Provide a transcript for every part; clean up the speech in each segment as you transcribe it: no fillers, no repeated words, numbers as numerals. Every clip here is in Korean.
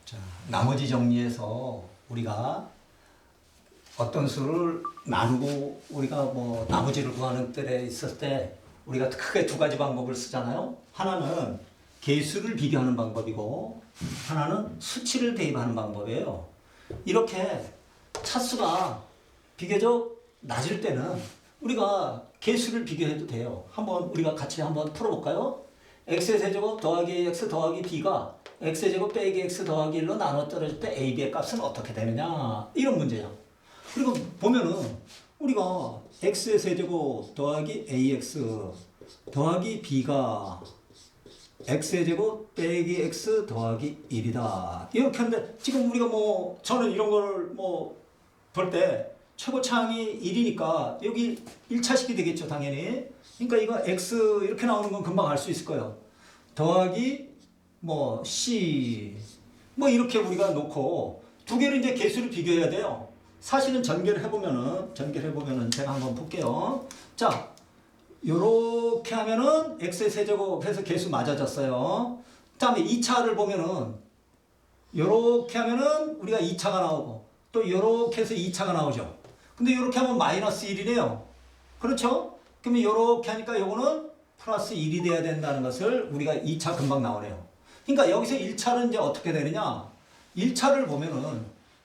자, 나머지 정리해서 우리가 어떤 수를 나누고 우리가 뭐 나머지를 구하는 때에 있을 때 우리가 크게 두 가지 방법을 쓰잖아요. 하나는 개수를 비교하는 방법이고 하나는 수치를 대입하는 방법이에요. 이렇게 차수가 비교적 낮을 때는 우리가 개수를 비교해도 돼요. 한번 우리가 같이 한번 풀어볼까요? x의 세제곱 더하기 ax 더하기 b가 x의 제곱 빼기 x 더하기 1로 나눠 떨어질 때 a, b의 값은 어떻게 되느냐 이런 문제야. 그리고 보면은 우리가 x의 세제곱 더하기 ax 더하기 b가 x의 제곱 빼기 x 더하기 1이다. 이렇게 하는데 지금 우리가 뭐 저는 이런 걸 뭐 볼 때 최고차항이 1이니까 여기 1차식이 되겠죠, 당연히. 그러니까 이거 x 이렇게 나오는 건 금방 알 수 있을 거예요. 더하기 뭐 c 뭐 이렇게 우리가 놓고 두 개를 이제 개수를 비교해야 돼요. 사실은 전개를 해보면은 제가 한번 볼게요. 자, 요렇게 하면은 x의 세제곱 해서 개수 맞아졌어요. 다음에 2차를 보면은 요렇게 하면은 우리가 2차가 나오고 또 요렇게 해서 2차가 나오죠. 근데 요렇게 하면 마이너스 1이네요. 그렇죠? 그러면 요렇게 하니까 요거는 플러스 1이 돼야 된다는 것을 우리가 2차 금방 나오네요. 그러니까 여기서 1차는 이제 어떻게 되느냐? 1차를 보면은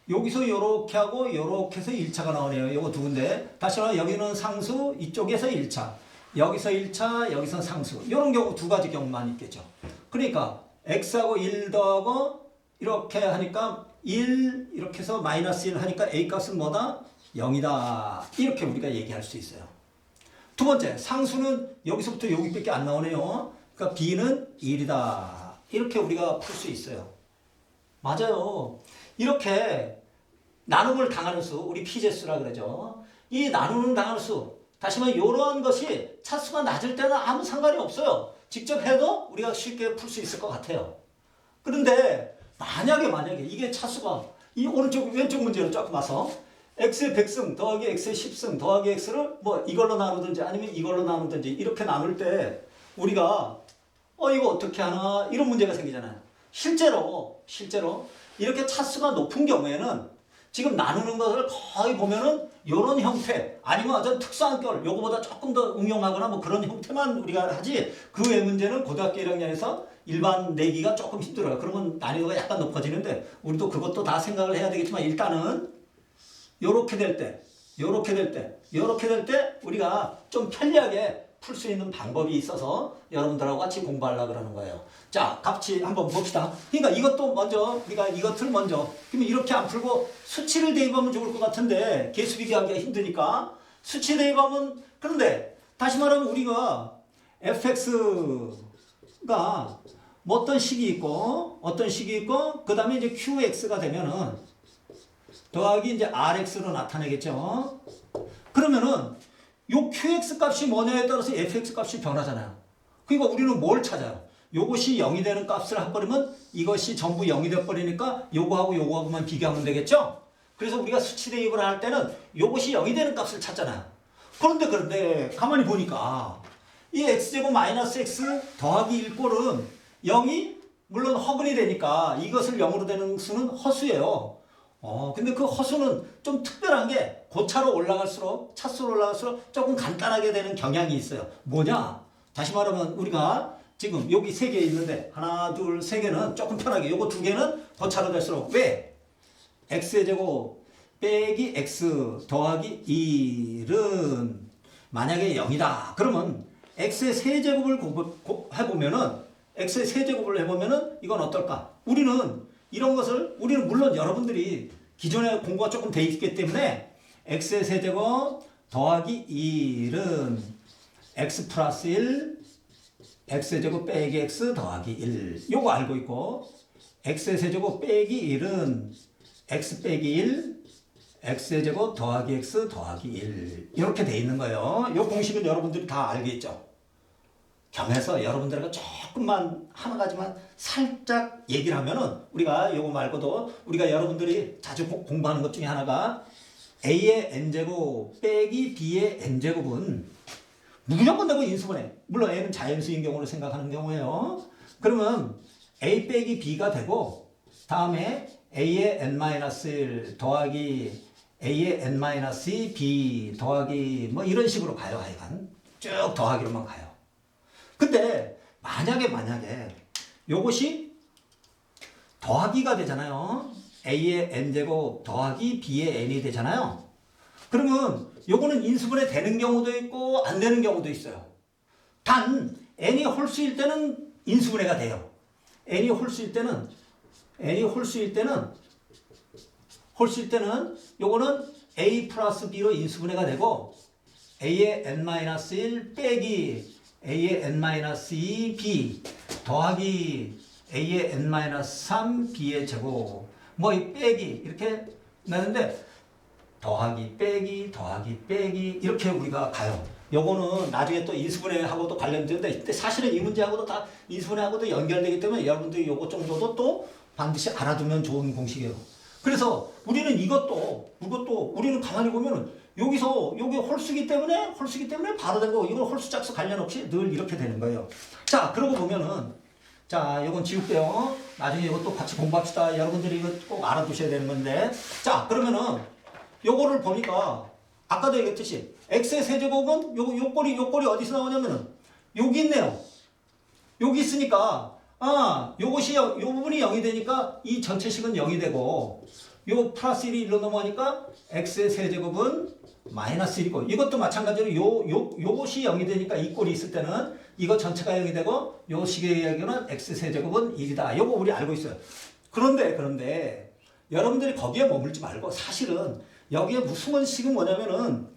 여기서 요렇게 하고 요렇게 해서 1차가 나오네요. 요거 두 군데. 다시 말해 여기는 상수, 이쪽에서 1차. 여기서 1차, 여기서 상수. 이런 경우 두 가지 경우만 있겠죠. 그러니까 x하고 1 더하고 이렇게 하니까 1 이렇게 해서 마이너스 1 하니까 a 값은 뭐다? 0이다. 이렇게 우리가 얘기할 수 있어요. 두 번째, 상수는 여기서부터 여기밖에 안 나오네요. 그러니까 b는 1이다. 이렇게 우리가 풀 수 있어요. 맞아요. 이렇게 나눔을 당하는 수, 우리 피제수라 그러죠. 이 나눔을 당하는 수, 다시 말해 이런 것이 차수가 낮을 때는 아무 상관이 없어요. 직접 해도 우리가 쉽게 풀 수 있을 것 같아요. 그런데 만약에 이게 차수가 이 오른쪽 왼쪽 문제로 조금 와서 x의 100승 더하기 x의 10승 더하기 x를 뭐 이걸로 나누든지 아니면 이걸로 나누든지 이렇게 나눌 때 우리가 이거 어떻게 하나 이런 문제가 생기잖아요. 실제로 이렇게 차수가 높은 경우에는 지금 나누는 것을 거의 보면은 이런 형태 아니면 어떤 특수한 결 요거보다 조금 더 응용하거나 뭐 그런 형태만 우리가 하지 그 외 문제는 고등학교 1학년에서 일반 내기가 조금 힘들어요. 그러면 난이도가 약간 높아지는데 우리도 그것도 다 생각을 해야 되겠지만 일단은 요렇게 될 때 우리가 좀 편리하게 풀 수 있는 방법이 있어서 여러분들하고 같이 공부하려고 그러는 거예요. 자, 같이 한번 봅시다. 그러니까 이것도 먼저 우리가 이것을 먼저 그러면 이렇게 안 풀고 수치를 대입하면 좋을 것 같은데 개수 비교하기가 힘드니까 수치 대입하면 그런데 다시 말하면 우리가 fx가 뭐 어떤 식이 있고 그 다음에 이제 qx가 되면은 더하기 이제 rx로 나타내겠죠. 그러면은 요 qx 값이 뭐냐에 따라서 fx 값이 변하잖아요. 그러니까 우리는 뭘 찾아요? 요것이 0이 되는 값을 해버리면 이것이 전부 0이 돼버리니까 요거하고만 비교하면 되겠죠? 그래서 우리가 수치 대입을 할 때는 요것이 0이 되는 값을 찾잖아요. 그런데 가만히 보니까 이 x제곱 마이너스 x 더하기 1꼴은 0이 물론 허근이 되니까 이것을 0으로 되는 수는 허수예요. 근데 그 허수는 좀 특별한 게 고차로 올라갈수록 차수로 올라갈수록 조금 간단하게 되는 경향이 있어요. 뭐냐? 다시 말하면 우리가 지금 여기 세 개 있는데 하나, 둘, 세 개는 조금 편하게 요거 두 개는 고차로 될수록 왜? x의 제곱 빼기 x 더하기 1은 만약에 0이다. 그러면 x의 세제곱을 해보면은 이건 어떨까? 우리는 물론 여러분들이 기존에 공부가 조금 돼 있기 때문에 x의 세제곱 더하기 1은 x 플러스 1 x의 제곱 빼기 x 더하기 1 요거 알고 있고 x의 세제곱 빼기 1은 x 빼기 1 x의 제곱 더하기 x 더하기 1 이렇게 돼 있는 거예요. 요 공식은 여러분들이 다 알겠죠? 겸해서 여러분들과 조금만 한 가지만 살짝 얘기를 하면은 우리가 요거 말고도 우리가 여러분들이 자주 공부하는 것 중에 하나가 a의 n제곱 빼기 b의 n제곱은 무조건 되고 인수분해. 물론 a는 자연수인 경우를 생각하는 경우예요. 그러면 a 빼기 b가 되고 다음에 a의 n-1 더하기 a의 n-2 b 더하기 뭐 이런 식으로 가요. 하여간 쭉 더하기로만 가요. 근데 만약에 요것이 더하기가 되잖아요. a의 n제곱 더하기 b의 n이 되잖아요. 그러면 요거는 인수분해 되는 경우도 있고 안 되는 경우도 있어요. 단 n이 홀수일 때는 인수분해가 돼요. n이 홀수일 때는 요거는 a 플러스 b로 인수분해가 되고 a의 n-1 빼기 a의 n-2 b 더하기 a의 n-3 b의 제곱 뭐 이 빼기 이렇게 나는데 더하기 빼기 이렇게 우리가 가요. 요거는 나중에 또 인수분해하고도 관련되는데 사실은 이 문제하고도 다 인수분해하고도 연결되기 때문에 여러분들이 요거 정도도 또 반드시 알아두면 좋은 공식이에요. 그래서 우리는 이것도 우리는 가만히 보면은 여기서 요게 홀수기 때문에 바로 된 거고 이거 홀수 짝수 관련 없이 늘 이렇게 되는 거예요. 자, 그러고 보면은 자, 요건 지울게요. 나중에 이것도 같이 공부합시다. 여러분들이 이거 꼭 알아두셔야 되는 건데. 자, 그러면은 요거를 보니까 아까도 얘기했듯이 x의 세제곱은 요 꼴이 어디서 나오냐면은 여기 있네요. 여기 있으니까 요것이 요 부분이 0이 되니까 이 전체식은 0이 되고 요 플러스 1이 1로 넘어가니까 x의 세제곱은 마이너스 1이고 이것도 마찬가지로 요것이 0이 되니까 이 꼴이 있을 때는 이거 전체가 0이 되고 요 식의 이야기는 x 세제곱은 1이다. 요거 우리 알고 있어요. 그런데 여러분들이 거기에 머물지 말고 사실은 여기에 숨은 식은 뭐냐면은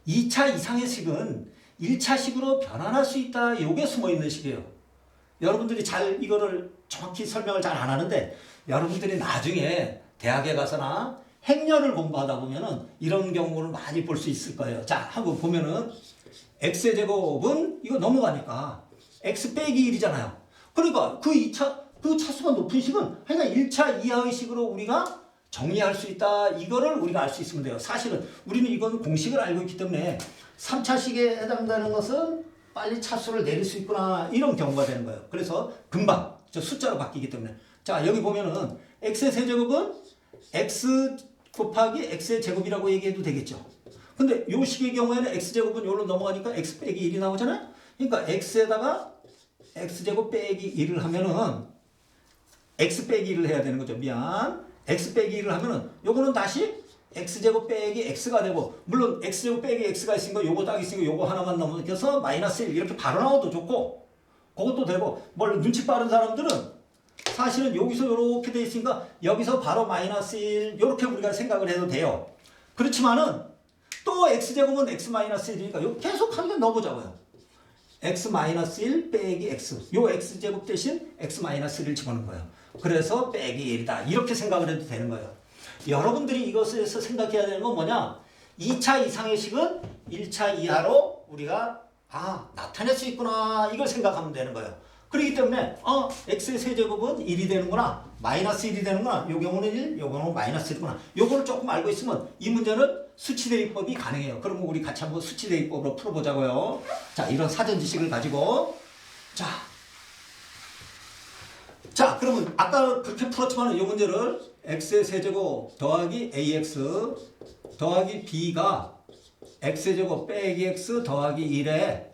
2차 이상의 식은 1차 식으로 변환할 수 있다. 요게 숨어 있는 식이에요. 여러분들이 잘 이거를 정확히 설명을 잘 안 하는데 여러분들이 나중에 대학에 가서나 행렬을 공부하다 보면은 이런 경우를 많이 볼 수 있을 거예요. 자, 한번 보면은 x의 제곱은 이거 넘어가니까 x 빼기 1이잖아요. 그러니까 그 차수가 높은 식은 하여간 1차 이하의 식으로 우리가 정리할 수 있다. 이거를 우리가 알 수 있으면 돼요. 사실은 우리는 이건 공식을 알고 있기 때문에 3차식에 해당되는 것은 빨리 차수를 내릴 수 있구나. 이런 경우가 되는 거예요. 그래서 금방 숫자로 바뀌기 때문에. 자, 여기 보면은 x의 세제곱은 x 곱하기 x의 제곱이라고 얘기해도 되겠죠. 근데 요 식의 경우에는 x제곱은 여기로 넘어가니까 x 빼기 1이 나오잖아요. 그러니까 x에다가 x제곱 빼기 1을 하면은 x 빼기 1을 해야 되는 거죠. x 빼기 1을 하면은 요거는 다시 x제곱 빼기 x가 되고 물론 x제곱 빼기 x가 있으니까 요거 딱 있으니까 요거 하나만 넘어서 마이너스 1 이렇게 바로 나와도 좋고 그것도 되고 뭘 눈치 빠른 사람들은 사실은 여기서 이렇게 돼 있으니까 여기서 바로 마이너스 1 이렇게 우리가 생각을 해도 돼요. 그렇지만은 또 x제곱은 x 마이너스 1이니까 계속 하면 넣어보자고요. x 마이너스 1 빼기 x 요 x제곱 대신 x 마이너스 1을 집어넣는 거예요. 그래서 빼기 1이다. 이렇게 생각을 해도 되는 거예요. 여러분들이 이것에서 생각해야 되는 건 뭐냐? 2차 이상의 식은 1차 이하로 우리가 나타낼 수 있구나. 이걸 생각하면 되는 거예요. 그렇기 때문에 x의 세제곱은 1이 되는구나. 마이너스 1이 되는구나. 요 경우는 1, 요 경우는 마이너스 1이구나. 요거를 조금 알고 있으면 이 문제는 수치대입법이 가능해요. 그러면 우리 같이 한번 수치대입법으로 풀어보자고요. 자, 이런 사전 지식을 가지고 자, 그러면 아까 그렇게 풀었지만 이 문제를 x의 세제곱 더하기 ax 더하기 b가 x의 제곱 빼기 x 더하기 1에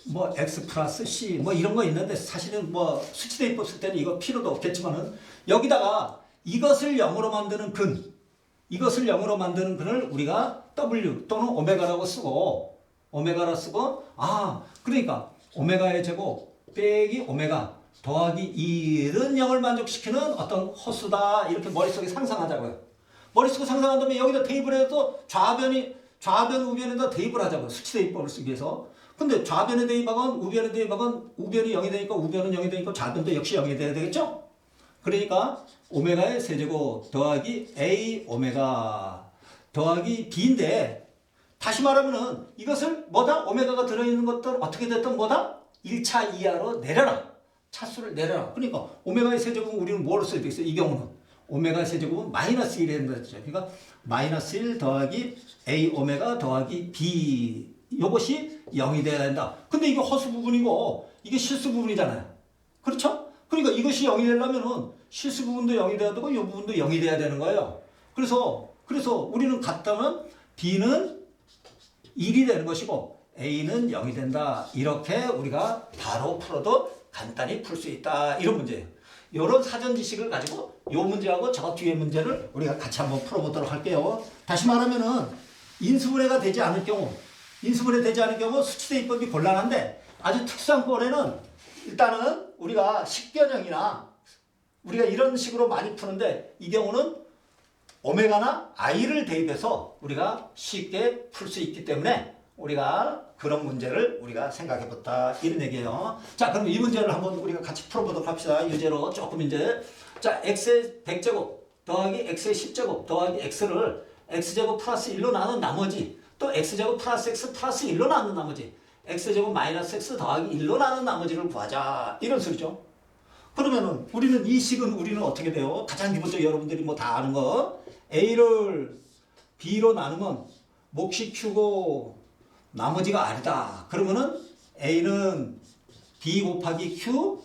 뭐 x 플러스 c 뭐 이런 거 있는데 사실은 뭐 수치대입법 쓸 때는 이거 필요도 없겠지만은 여기다가 이것을 0으로 만드는 근을 우리가 w 또는 오메가라고 쓰고 그러니까 오메가의 제곱 빼기 오메가 더하기 1은 0을 만족시키는 어떤 허수다. 이렇게 머릿속에 상상하자고요. 머릿속에 상상한 다음에 여기다 대입을 해도 좌변, 우변에다 대입을 하자고요. 수치대입법을 쓰기 위해서. 근데 좌변에 대입하건 우변에 대입하건 우변이 0이 되니까 우변은 0이 되니까 좌변도 역시 0이 돼야 되겠죠? 그러니까 오메가의 세제곱 더하기 a 오메가 더하기 b인데 다시 말하면은 이것을 오메가가 들어있는 것들 어떻게 됐든 1차 이하로 내려라. 차수를 내려라. 그러니까 오메가의 세제곱은 우리는 뭐로 써야 되겠어요? 이 경우는 오메가의 세제곱은 마이너스 1이 된다 했죠. 그러니까 마이너스 1 더하기 a 오메가 더하기 b 이것이 0이 돼야 된다. 근데 이게 허수 부분이고 이게 실수 부분이잖아요. 그렇죠? 그러니까 이것이 0이 되려면은 실수 부분도 0이 돼야 되고 이 부분도 0이 돼야 되는 거예요. 그래서 우리는 같다면 B는 1이 되는 것이고 A는 0이 된다. 이렇게 우리가 바로 풀어도 간단히 풀 수 있다. 이런 문제예요. 이런 사전 지식을 가지고 이 문제하고 저 뒤에 문제를 우리가 같이 한번 풀어보도록 할게요. 다시 말하면은 인수분해가 되지 않을 경우 수치대입법이 곤란한데 아주 특수한 건에는 일단은 우리가 식변형이나 우리가 이런 식으로 많이 푸는데 이 경우는 오메가나 i를 대입해서 우리가 쉽게 풀 수 있기 때문에 우리가 그런 문제를 우리가 생각해 봤다 이런 얘기예요. 자, 그럼 이 문제를 한번 우리가 같이 풀어보도록 합시다. 유제로 조금 이제 자 x의 100제곱 더하기 x의 10제곱 더하기 x를 x제곱 플러스 1로 나눈 나머지 또 x제곱 플러스 x 플러스 1로 나눈 나머지 x제곱 마이너스 x 더하기 1로 나눈 나머지를 구하자 이런 소리죠. 그러면은 우리는 이 식은 우리는 어떻게 돼요? 가장 기본적으로 여러분들이 뭐 다 아는 거 A를 B로 나누면 몫이 Q고 나머지가 R이다. 그러면은 A는 B 곱하기 Q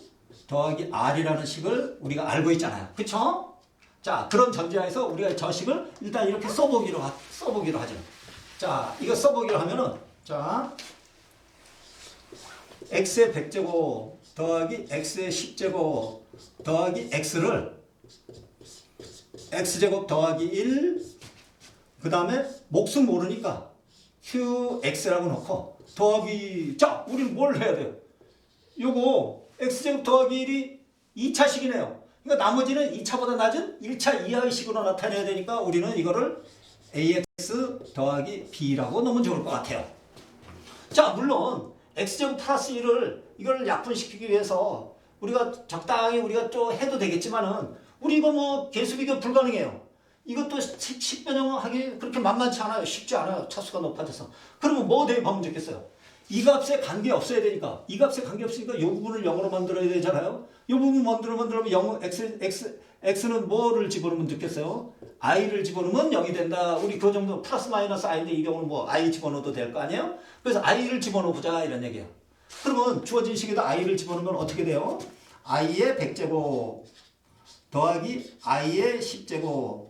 더하기 R이라는 식을 우리가 알고 있잖아요. 그쵸? 자, 그런 전제하에서 우리가 저 식을 일단 이렇게 써보기로 하죠. 자, 이거 써보기로 하면은 자 x의 100제곱 더하기 x의 10제곱 더하기 x를 x제곱 더하기 1 그 다음에 몫은 모르니까 qx라고 놓고 더하기 자 우리는 뭘 해야 돼요? 요거 x제곱 더하기 1이 2차식이네요. 그러니까 나머지는 2차보다 낮은 1차 이하의 식으로 나타내야 되니까 우리는 이거를 ax 더하기 b라고 놓으면 좋을 것 같아요. 자, 물론 x제곱 플러스 1을 이걸 약분시키기 위해서 우리가 적당히 우리가 좀 해도 되겠지만은 우리 이거 뭐 계수비교 불가능해요. 이것도 식변형하기 그렇게 만만치 않아요. 쉽지 않아요. 차수가 높아져서. 그러면 뭐 대입하면 좋겠어요? 이 값에 관계 없어야 되니까 이 값에 관계 없으니까 이 부분을 0으로 만들어야 되잖아요. 이 부분 만들면 0, x는 뭐를 집어넣으면 좋겠어요? i를 집어넣으면 0이 된다. 우리 그 정도 플러스 마이너스 i인데 이 경우는 뭐 i 집어넣어도 될 거 아니에요? 그래서 i를 집어넣어보자 이런 얘기예요. 그러면 주어진 식에다 i를 집어넣으면 어떻게 돼요? i의 100제곱 더하기 i의 10제곱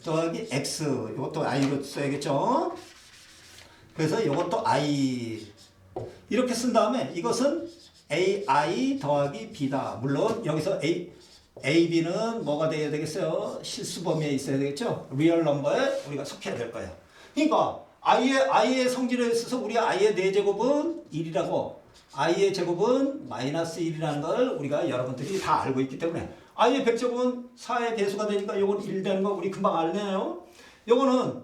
더하기 x 이것도 i로 써야겠죠? 그래서 이것도 i 이렇게 쓴 다음에 이것은 ai 더하기 b다. 물론 여기서 ab는 뭐가 돼야 되겠어요? 실수 범위에 있어야 되겠죠? 리얼 넘버에 우리가 속해야 될 거예요. 그러니까 i의 성질에 있어서 우리가 i의 4제곱은 1이라고 i의 제곱은 마이너스 1이라는 걸 우리가 여러분들이 다 알고 있기 때문에 i의 100제곱은 4의 배수가 되니까 요건 1 되는 거 우리 금방 알네요. 요거는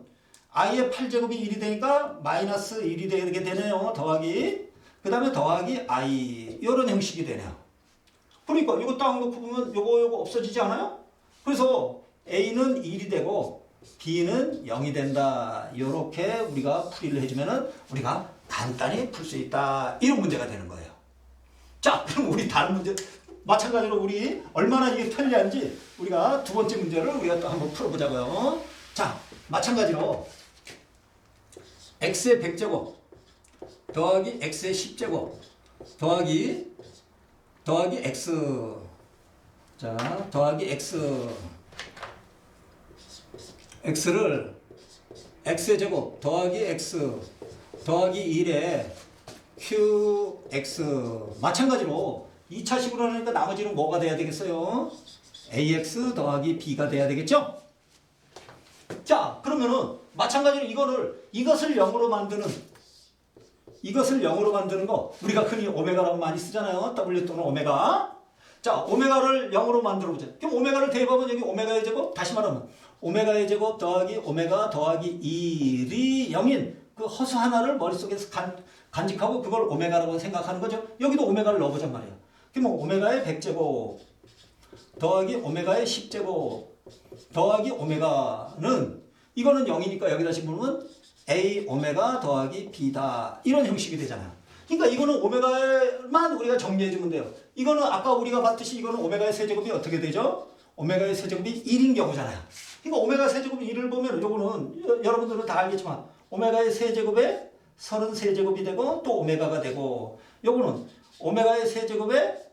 i의 8제곱이 1이 되니까 마이너스 1이 되게 되네요. 더하기 그 다음에 더하기 i 요런 형식이 되네요. 그러니까 이거 딱 놓고 보면 요거 없어지지 않아요? 그래서 a는 1이 되고 b는 0이 된다. 요렇게 우리가 풀이를 해주면은 우리가 간단히 풀 수 있다. 이런 문제가 되는 거예요. 자, 그럼 우리 다른 문제 마찬가지로 우리 얼마나 이게 편리한지 우리가 두 번째 문제를 우리가 또 한번 풀어보자고요. 자, 마찬가지로 x의 100제곱 더하기 x의 10제곱 더하기 x 자 더하기 x를 x의 제곱 더하기 x 더하기 1에 qx 마찬가지로 2차식으로 하니까 나머지는 뭐가 돼야 되겠어요? ax 더하기 b가 돼야 되겠죠? 자, 그러면은 마찬가지로 이것을 0으로 만드는 거 우리가 흔히 오메가라고 많이 쓰잖아요. w 또는 오메가. 자, 오메가를 0으로 만들어 보자. 그럼 오메가를 대입하면 여기 오메가의 제곱 다시 말하면 오메가의 제곱 더하기 오메가 더하기 1이 0인 그 허수 하나를 머릿속에서 간직하고 그걸 오메가라고 생각하는 거죠. 여기도 오메가를 넣어보잔 말이에요. 그러면 오메가의 100제곱 더하기 오메가의 10제곱 더하기 오메가는 이거는 0이니까 여기다 집어넣으면 a 오메가 더하기 b다. 이런 형식이 되잖아요. 그러니까 이거는 오메가만 우리가 정리해주면 돼요. 이거는 아까 우리가 봤듯이 이거는 오메가의 세제곱이 어떻게 되죠? 오메가의 세제곱이 1인 경우잖아요. 그러니까 오메가 세제곱이 1을 보면 요거는 여러분들은 다 알겠지만 오메가의 세제곱에 33제곱이 되고 또 오메가가 되고 요거는 오메가의 세제곱에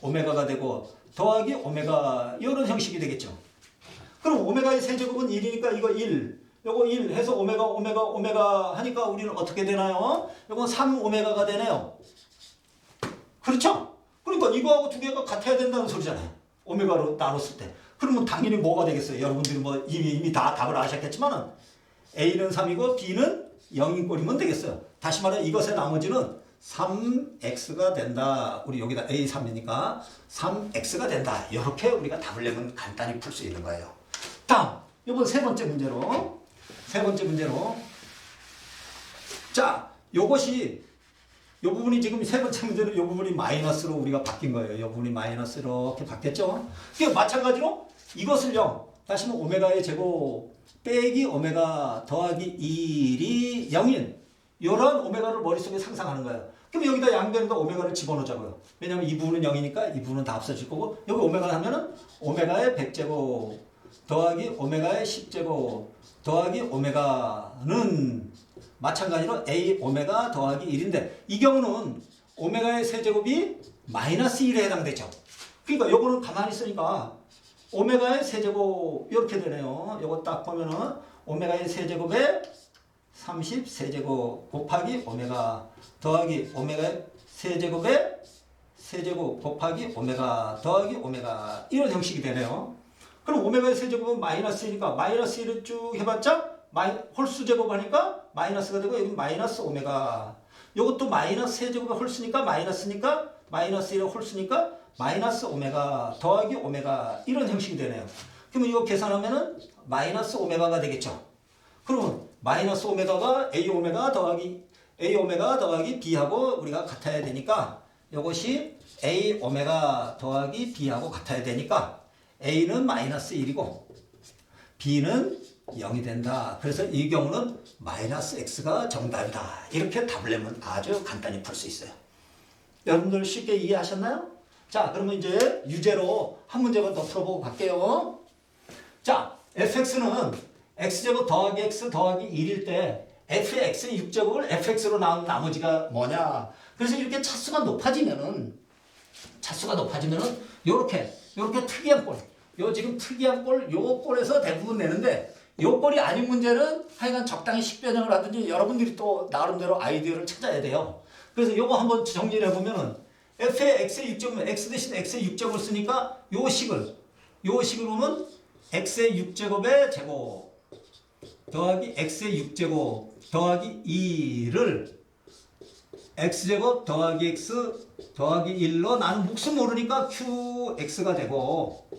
오메가가 되고 더하기 오메가 이런 형식이 되겠죠. 그럼 오메가의 세제곱은 1이니까 이거 1, 요거 1 해서 오메가 하니까 우리는 어떻게 되나요? 요건 3오메가가 되네요. 그렇죠? 그러니까 이거하고 두 개가 같아야 된다는 소리잖아요. 오메가로 나눴을 때. 그러면 당연히 뭐가 되겠어요? 여러분들이 뭐 이미 다 답을 아셨겠지만은 A는 3이고 B는 0인 꼴이면 되겠어요. 다시 말해 이것의 나머지는 3x가 된다. 우리 여기다 A 3이니까 3x가 된다. 이렇게 우리가 답을 내면 간단히 풀 수 있는 거예요. 다음, 이번 세 번째 문제로. 자, 요것이 요 부분이 지금 세 번째 문제는 요 부분이 마이너스로 우리가 바뀐 거예요. 요 부분이 마이너스로 이렇게 바뀌었죠. 그게 마찬가지로 이것을요. 다시 뭐 오메가의 제곱 빼기 오메가 더하기 1이 0인 이런 오메가를 머릿속에 상상하는 거예요. 그럼 여기다 양변에다 오메가를 집어넣자고요. 왜냐면 이 부분은 0이니까 이 부분은 다 없어질 거고 여기 오메가 하면은 오메가의 100제곱 더하기 오메가의 10제곱 더하기 오메가는 마찬가지로 A 오메가 더하기 1인데 이 경우는 오메가의 세제곱이 마이너스 1에 해당되죠. 그러니까 요거는 가만히 있으니까 오메가의 세제곱 이렇게 되네요. 요거 딱 보면은 오메가의 세제곱에 30 세제곱 곱하기 오메가 더하기 오메가의 세제곱에 세제곱 곱하기 오메가 더하기 오메가 이런 형식이 되네요. 그럼 오메가의 세제곱은 마이너스 1이니까 마이너스 1을 쭉 해봤자 홀수 제곱하니까 마이너스가 되고 여기 마이너스 오메가 이것도 마이너스 세제곱의 홀수니까 마이너스니까 마이너스 1의 홀수니까 마이너스 오메가 더하기 오메가 이런 형식이 되네요. 그러면 이거 계산하면은 마이너스 오메가가 되겠죠. 그러면 마이너스 오메가가 A 오메가 더하기 B하고 우리가 같아야 되니까 이것이 A 오메가 더하기 B하고 같아야 되니까 A는 마이너스 1이고 B는 0이 된다. 그래서 이 경우는 마이너스 X가 정답이다. 이렇게 답을 내면 아주 간단히 풀 수 있어요. 여러분들 쉽게 이해하셨나요? 자, 그러면 이제 유제로 한 문제만 더 풀어보고 갈게요. 자, fx는 x제곱 더하기 x 더하기 1일 때 f의 x의 6제곱을 fx로 나온 나머지가 뭐냐? 그래서 이렇게 차수가 높아지면은 요렇게 특이한 꼴, 요 지금 특이한 꼴, 요 꼴에서 대부분 내는데 요 꼴이 아닌 문제는 하여간 적당히 식변형을 하든지 여러분들이 또 나름대로 아이디어를 찾아야 돼요. 그래서 요거 한번 정리를 해보면은 f의 x의 6제곱은 x 대신 x의 6제곱을 쓰니까 요 식을 보면 x의 6제곱의 제곱 더하기 x의 6제곱 더하기 2를 x제곱 더하기 x 더하기 1로 나는 몫은 모르니까 qx가 되고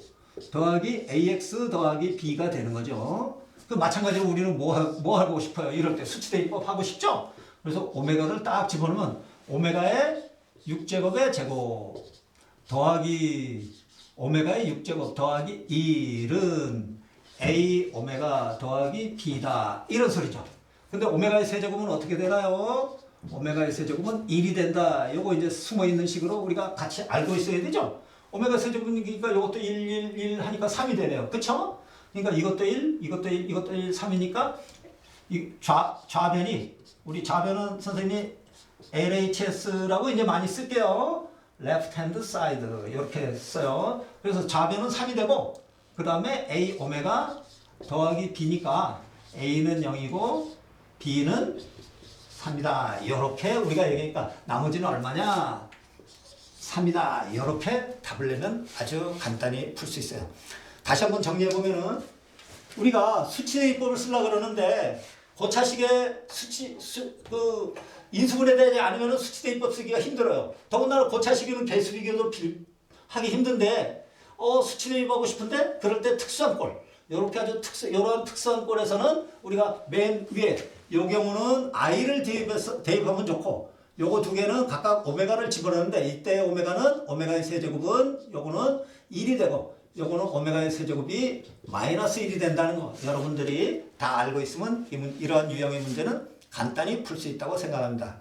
더하기 ax 더하기 b가 되는 거죠. 그 마찬가지로 우리는 뭐 하고 싶어요? 이럴 때 수치대입법 하고 싶죠? 그래서 오메가를 딱 집어넣으면 오메가의 6제곱의 제곱 더하기 오메가의 6제곱 더하기 1은 A 오메가 더하기 B다. 이런 소리죠. 근데 오메가의 세제곱은 어떻게 되나요? 오메가의 세제곱은 1이 된다. 요거 이제 숨어있는 식으로 우리가 같이 알고 있어야 되죠? 오메가 세제곱이니까 요것도 1 하니까 3이 되네요. 그쵸? 그러니까 이것도 1, 이것도 1, 3이니까 이 좌변이 우리 좌변은 선생님이 LHS라고 이제 많이 쓸게요. left hand side 이렇게 써요. 그래서 좌변은 3이 되고 그 다음에 A 오메가 더하기 B니까 A는 0이고 B는 3이다. 이렇게 우리가 얘기하니까 나머지는 얼마냐? 3이다. 이렇게 답을 내면 아주 간단히 풀 수 있어요. 다시 한번 정리해보면은 우리가 수치대입법을 쓰려고 그러는데 고차식의 인수분해 되지 않으면 수치대입법 쓰기가 힘들어요. 더군다나 고차식이면 배수비교도 하기 힘든데 수치대입하고 싶은데 그럴 때 특수한 꼴 이렇게 아주 이런 특수한 꼴에서는 우리가 맨 위에 요 경우는 i를 대입하면 좋고 요거 두 개는 각각 오메가를 집어넣는데 이때 오메가는 오메가의 세제곱은 요거는 1이 되고 요거는 오메가의 세제곱이 마이너스 1이 된다는 거 여러분들이 다 알고 있으면 이런 유형의 문제는 간단히 풀 수 있다고 생각합니다.